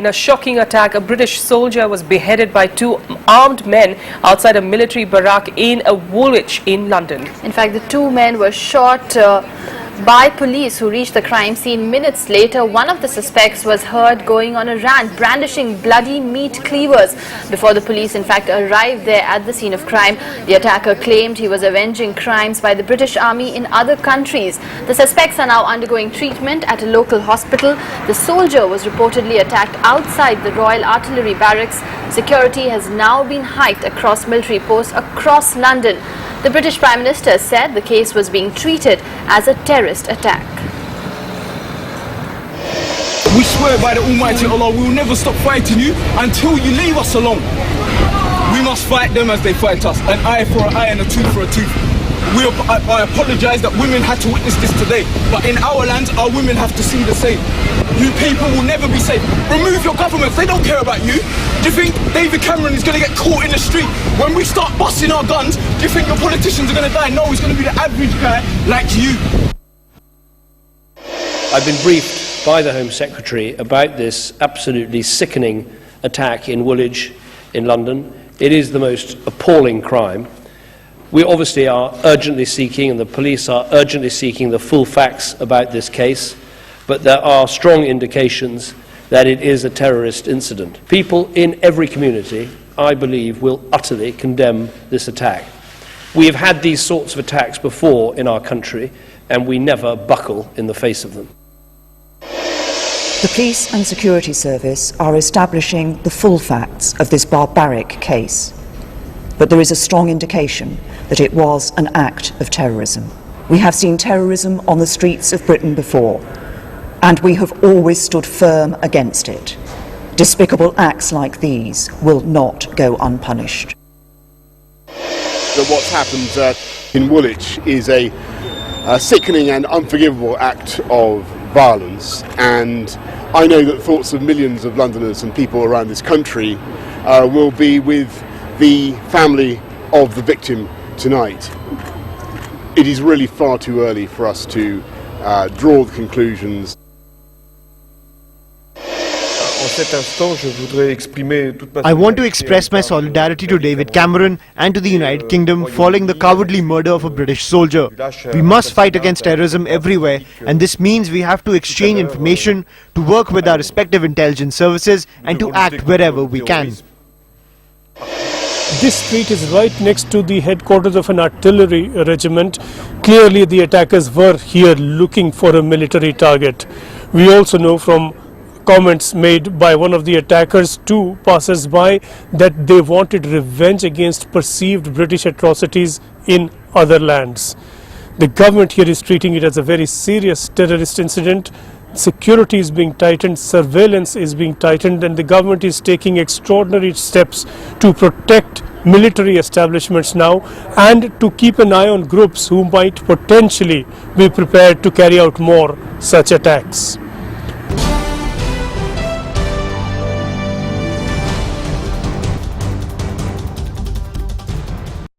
in a shocking attack, a British soldier was beheaded by two armed men outside a military barrack in Woolwich in London. In fact, the two men were shot by police who reached the crime scene minutes later. One of the suspects was heard going on a rant, brandishing bloody meat cleavers before the police in fact arrived there at the scene of crime. The attacker claimed he was avenging crimes by the British Army in other countries. The suspects are now undergoing treatment at a local hospital. The soldier was reportedly attacked outside the Royal Artillery Barracks. Security has now been hiked across military posts across London. The British Prime Minister said the case was being treated as a terrorist attack. We swear by the Almighty Allah, we will never stop fighting you until you leave us alone. We must fight them as they fight us, an eye for an eye and a tooth for a tooth. I apologise that women had to witness this today, but in our land, our women have to see the same. You people will never be safe. Remove your governments, they don't care about you. Do you think David Cameron is going to get caught in the street when we start busting our guns? Do you think your politicians are going to die? No, he's going to be the average guy like you. I've been briefed by the Home Secretary about this absolutely sickening attack in Woolwich in London. It is the most appalling crime. We obviously are urgently seeking, and the police are urgently seeking, the full facts about this case, but there are strong indications that it is a terrorist incident. People in every community, I believe, will utterly condemn this attack. We have had these sorts of attacks before in our country, and we never buckle in the face of them. The police and security service are establishing the full facts of this barbaric case, but there is a strong indication that it was an act of terrorism. We have seen terrorism on the streets of Britain before, and we have always stood firm against it. Despicable acts like these will not go unpunished. So what's happened in Woolwich is a sickening and unforgivable act of violence, and I know that thoughts of millions of Londoners and people around this country will be with the family of the victim tonight. It is really far too early for us to draw the conclusions. I want to express my solidarity to David Cameron and to the United Kingdom following the cowardly murder of a British soldier. We must fight against terrorism everywhere, and this means we have to exchange information, to work with our respective intelligence services, and to act wherever we can. This street is right next to the headquarters of an artillery regiment. Clearly the attackers were here looking for a military target. We also know from comments made by one of the attackers to passers-by that they wanted revenge against perceived British atrocities in other lands. The government here is treating it as a very serious terrorist incident. Security is being tightened, surveillance is being tightened, and the government is taking extraordinary steps to protect military establishments now and to keep an eye on groups who might potentially be prepared to carry out more such attacks.